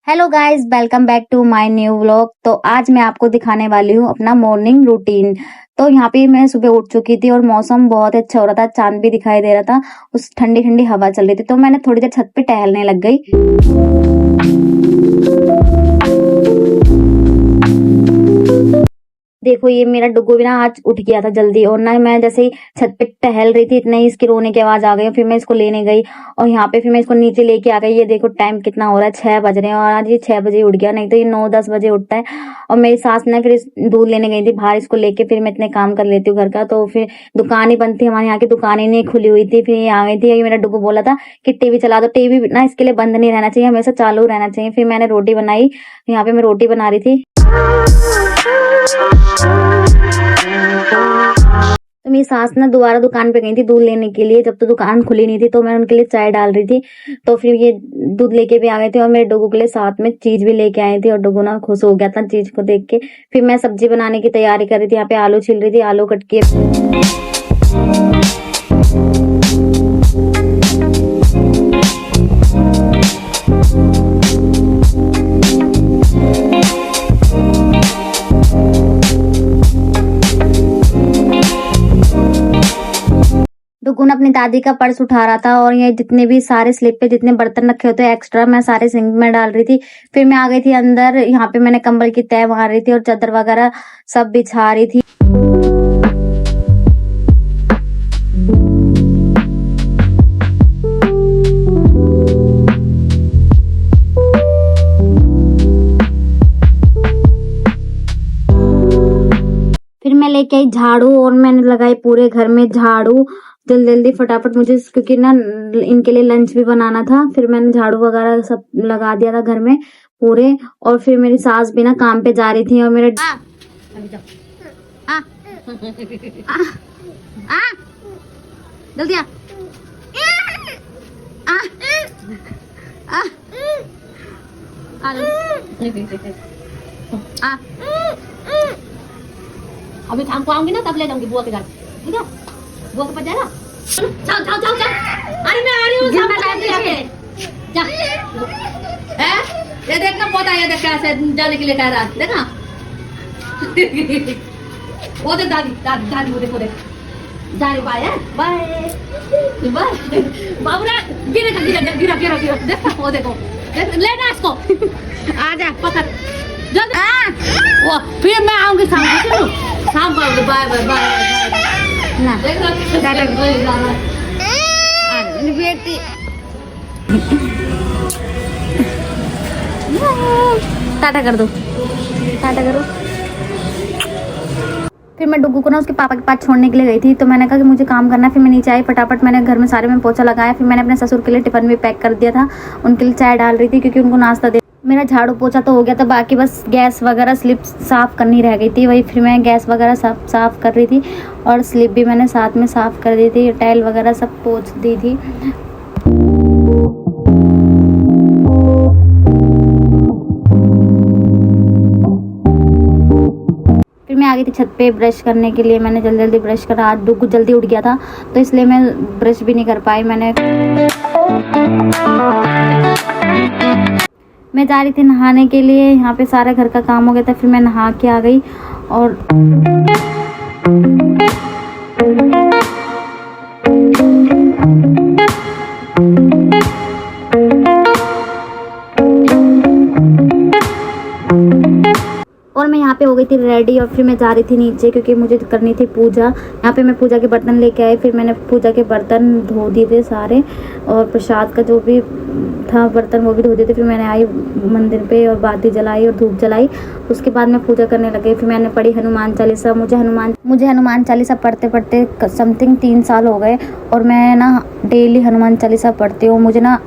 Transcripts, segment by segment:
Hello guys, welcome back to my new vlog. तो आज मैं आपको दिखाने वाली हूँ अपना मॉर्निंग रूटीन। तो यहाँ पे मैं सुबह उठ चुकी थी और मौसम बहुत अच्छा हो रहा था, चांद भी दिखाई दे रहा था, उस ठंडी ठंडी हवा चल रही थी। तो मैंने थोड़ी देर छत पे टहलने लग गई। देखो, ये मेरा डुग्गू भी ना आज उठ गया था जल्दी, और ना मैं जैसे ही छत पे टहल रही थी इतने ही इसकी रोने की आवाज आ गई। फिर मैं इसको लेने गई और यहाँ पे फिर मैं इसको नीचे लेके आ गई। ये देखो टाइम कितना हो रहा है, 6 बज रहे हैं, और आज ये 6 बजे उठ गया, नहीं तो ये 9-10 बजे उठता है। और मेरी सास ने फिर दूध लेने गई थी बाहर, इसको लेके फिर मैं इतने काम कर लेती हूँ घर का। तो फिर दुकान ही बंद थी, हमारे यहाँ की दुकान ही नहीं खुली हुई थी। फिर ये आ गई थी, मेरा डुग्गू बोला था कि टीवी चला दो। टीवी ना इसके लिए बंद नहीं रहना चाहिए, हमेशा चालू रहना चाहिए। फिर मैंने रोटी बनाई, यहाँ पे मैं रोटी बना रही थी। तो मेरी सास ना दोबारा दुकान पे गई थी दूध लेने के लिए, जब तो दुकान खुली नहीं थी। तो मैं उनके लिए चाय डाल रही थी, तो फिर ये दूध लेके भी आ गए थे और मेरे डोगू के लिए साथ में चीज भी लेके आए थे। और डोगू ना खुश हो गया था चीज को देख के। फिर मैं सब्जी बनाने की तैयारी कर रही थी, यहाँ पे आलू छिल रही थी, आलू कट के। डुगुन अपनी दादी का पर्स उठा रहा था, और ये जितने भी सारे स्लिप पे जितने बर्तन रखे होते हैं एक्स्ट्रा, मैं सारे सिंक में डाल रही थी। फिर मैं आ गई थी अंदर, यहाँ पे मैंने कंबल की तह मार रही थी और चादर वगैरह सब बिछा रही थी। फिर मैं लेके आई झाड़ू, और मैंने लगाई पूरे घर में झाड़ू जल्दी जल्दी फटाफट, मुझे क्योंकि ना इनके लिए लंच भी बनाना था। फिर मैंने झाड़ू वगैरह सब लगा दिया था घर में पूरे। और फिर मेरी सास भी ना काम पे जा रही थी, और मेरे जल्दी आ अभी शाम को आऊंगी ना तब ले जाऊंगी बुआ के घर, ठीक है? बुआ के पास जाएगा। चल चल चल चल, अरे मैं आ रही हूँ जा। है ये देखना पौधा, ये देख कैसे जाने के लिए कह रहा है, देखना। वो देख दादी दादी दादी, वो देखो देख जा रही। बाय बाय बाय बाबूरा, गिरेगा गिरेगा गिरा गिरा गिरा, देखा वो देखो, लेना इसको। आ जा पकड़ जल्दी। वो फिर मैं आऊंगी शाम को, शाम को आऊंगी। बाय बाय बाय ना बेटी। टाटा कर दो, टाटा करो। फिर मैं डुग्गू को ना उसके पापा के पास छोड़ने के लिए गई थी। तो मैंने कहा कि मुझे काम करना है। फिर मैं नीचे आई, फटाफट मैंने घर में सारे में पोछा लगाया। फिर मैंने अपने ससुर के लिए टिफिन भी पैक कर दिया था, उनके लिए चाय डाल रही थी क्योंकि उनको नाश्ता दे। मेरा झाड़ू पोछा तो हो गया था, बाकी बस गैस वगैरह स्लिप साफ करनी रह गई थी। वही फिर मैं गैस वगैरह सब साफ कर रही थी, और स्लिप भी मैंने साथ में साफ कर दी थी, टाइल वगैरह सब पोछ दी थी। फिर मैं आ गई थी छत पे ब्रश करने के लिए। मैंने जल्दी जल्दी ब्रश करा, आज डुग्गू जल्दी उठ गया था तो इसलिए मैं ब्रश भी नहीं कर पाई। मैं जा रही थी नहाने के लिए, यहाँ पे सारा घर का काम हो गया था। फिर मैं नहा के आ गई, और मैं यहाँ पे हो गई थी रेडी, और फिर मैं जा रही थी नीचे क्योंकि मुझे करनी थी पूजा। यहाँ पे मैं पूजा के बर्तन लेके आई। फिर मैंने पूजा के बर्तन धो दिए थे सारे, और प्रसाद का जो भी था बर्तन वो भी धो दिए थे। फिर मैंने आई मंदिर पे और बाती जलाई और धूप जलाई। उसके बाद मैं पूजा करने लग गई। फिर मैंने पढ़ी हनुमान चालीसा। मुझे हनुमान चालीसा पढ़ते पढ़ते समथिंग 3 साल हो गए, और मैं ना डेली हनुमान चालीसा पढ़ती हूँ। मुझे ना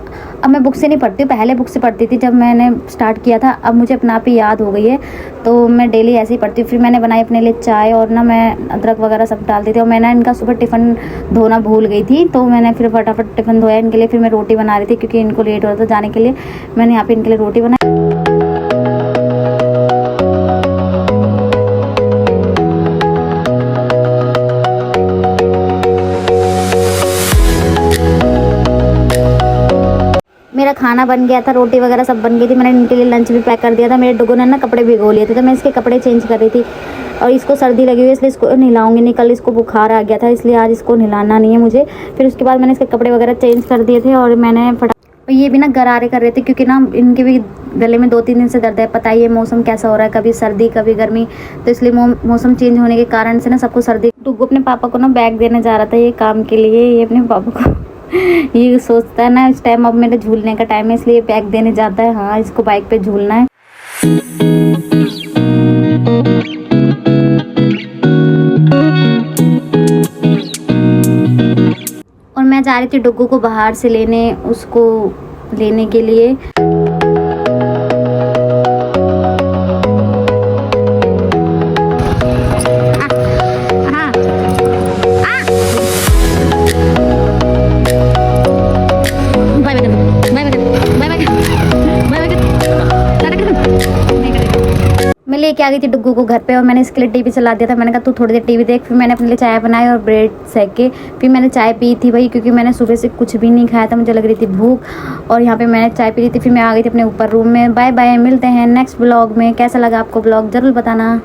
अब मैं बुक से नहीं पढ़ती हूँ, पहले बुक से पढ़ती थी जब मैंने स्टार्ट किया था। अब मुझे अपने आप ही याद हो गई है, तो मैं डेली ऐसे ही पढ़ती हूँ। फिर मैंने बनाई अपने लिए चाय, और ना मैं अदरक वगैरह सब डाल दी थी। और मैंने इनका सुबह टिफ़िन धोना भूल गई थी, तो मैंने फिर फटाफट टिफ़िन धोया इनके लिए। फिर मैं रोटी बना रही थी क्योंकि इनको लेट हो रहा था जाने के लिए। मैंने यहाँ पे इनके लिए रोटी बनाई। मेरा खाना बन गया था, रोटी वगैरह सब बन गई थी, मैंने इनके लिए लंच भी पैक कर दिया था। मेरे डुगू ने ना कपड़े भिगो लिए थे तो मैं इसके कपड़े चेंज कर रही थी और इसको सर्दी लगी हुई है इसलिए इसको नहलाऊंगी नहीं, कल इसको बुखार आ गया था इसलिए आज इसको नहलाना नहीं है मुझे। फिर उसके बाद मैंने इसके कपड़े वगैरह चेंज कर दिए थे और मैंने और ये भी ना गरारे कर रहे थे क्योंकि ना इनके भी गले में 2-3 दिन से दर्द है। पता ही है मौसम कैसा हो रहा है, कभी सर्दी कभी गर्मी, तो इसलिए मौसम चेंज होने के कारण से ना सबको सर्दी। डुगू अपने पापा को ना बैग देने जा रहा था ये काम के लिए, ये अपने पापा को ये सोचता है ना इस टाइम अब मेरे झूलने का टाइम है इसलिए बैग देने जाता है। हाँ, इसको बाइक पे झूलना है। और मैं जा रही थी डुगू को बाहर से लेने, उसको लेने के लिए। मैं लेके आ गई थी डुगू को घर पे और मैंने इसके लिए टीवी चला दिया था। मैंने कहा तू थोड़ी देर टीवी देख। फिर मैंने अपने लिए चाय बनाई और ब्रेड सेक के फिर मैंने चाय पी थी भाई, क्योंकि मैंने सुबह से कुछ भी नहीं खाया था, मुझे लग रही थी भूख। और यहाँ पे मैंने चाय पी ली थी। फिर मैं आ गई थी अपने ऊपर रूम में। बाय बाय, मिलते हैं नेक्स्ट ब्लॉग में। कैसा लगा आपको ब्लॉग ज़रूर बताना।